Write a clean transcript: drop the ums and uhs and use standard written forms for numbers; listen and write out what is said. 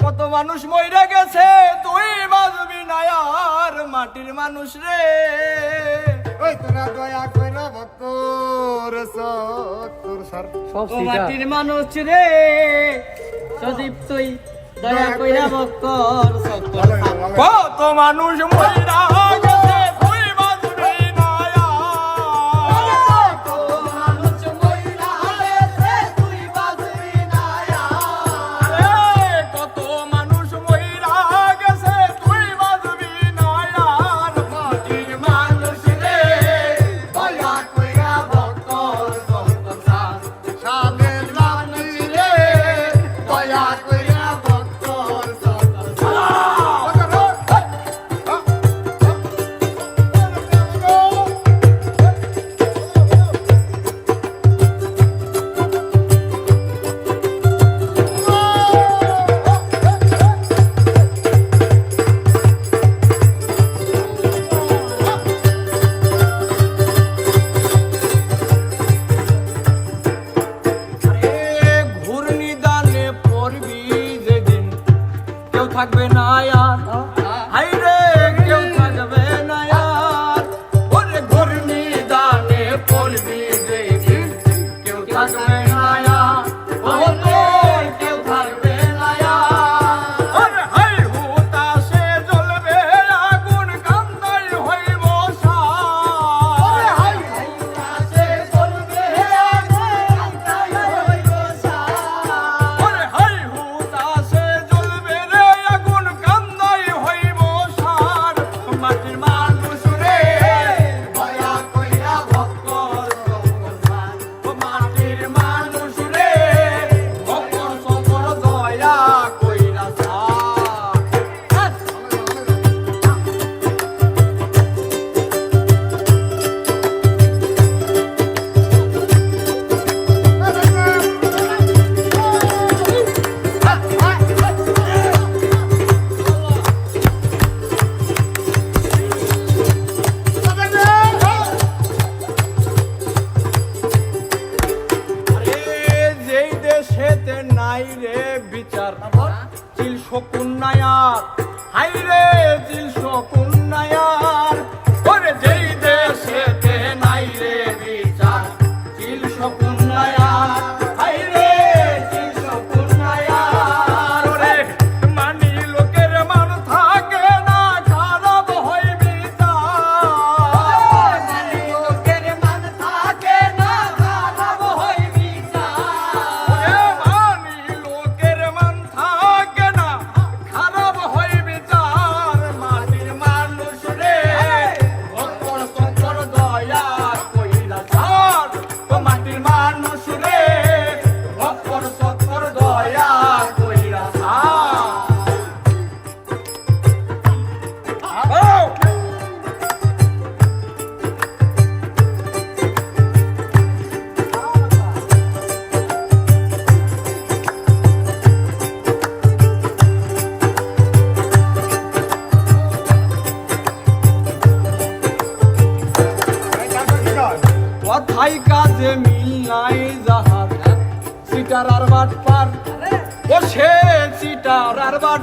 কত মানুষ মইরা গেছে তুই বাজবি না আর মাটির মানুষ রে। ওই তোরা দয়া কইরা ভক্তর সত্তর সার ও মাটির মানুষ রে সজীব তুই দয়া কইরা বক্কর সত্তর কত মানুষ মইরা গেছে তুই বাজবি না আর। কত মানুষ মইরা গেছে তুই বাজবি না আরে কত মানুষ মইরা গেছে তুই বাজবি না আর মাটির মানুষ রে। দয়া কইরা ভক্তর সত্তর সার সাদের রানী রে দয়া কইরা ভক্তর সত্তর ঘূর্ণি দানে পড়বি যেদিন কেউ থাকবে না আর। হাই রে কেউ থাকবে না আর। ওরে ঘূর্ণি দানে পড়বি যেদিন কেউ থাকবে না আর। ওরে কেউ থাকবে না আর। ওরে হাই হুতাশে জ্বলবে আগুন কান্দাই হইব সার। ওরে হাই হুতাশে জ্বলবে আগুন কান্দাই হইব সার। ওরে হাই হুতাশে জ্বলবে রে আগুন কান্দাই হইব সার। মাটির মানুষ রে দয়া কইরা ভক্তর সত্তর সার ও মাটির মানুষ রে ভক্তর সকল দয়া কইরা সার। আরে যেই দেশেতে নাই রে বিচার চিল শকুন নায়ার। হাই রে চিল শকুন নায়ার। ওরে যেই দেশেতে নাই রে বিচার চিল শকুন নায়ার। হাই রে চিল শকুন নায়ার। ওরে মানি লোকের মান থাকে না খারাপ হয় বিচার। মানি লোকের মান থাকে না খারাপ হইবি ওরে মানি লোকের মান থাকে না খারাপ হয় বিচার। মাটির মানুষ রে ভক্তর সকল দয়া কইরা সার। ও মাটির মানুষ রে ভক্তর সকল দয়া কইরা সার। কথাই কাজে মিল নাই যাহার সিটার আর বাট পার। ও সে সিটার আর বাট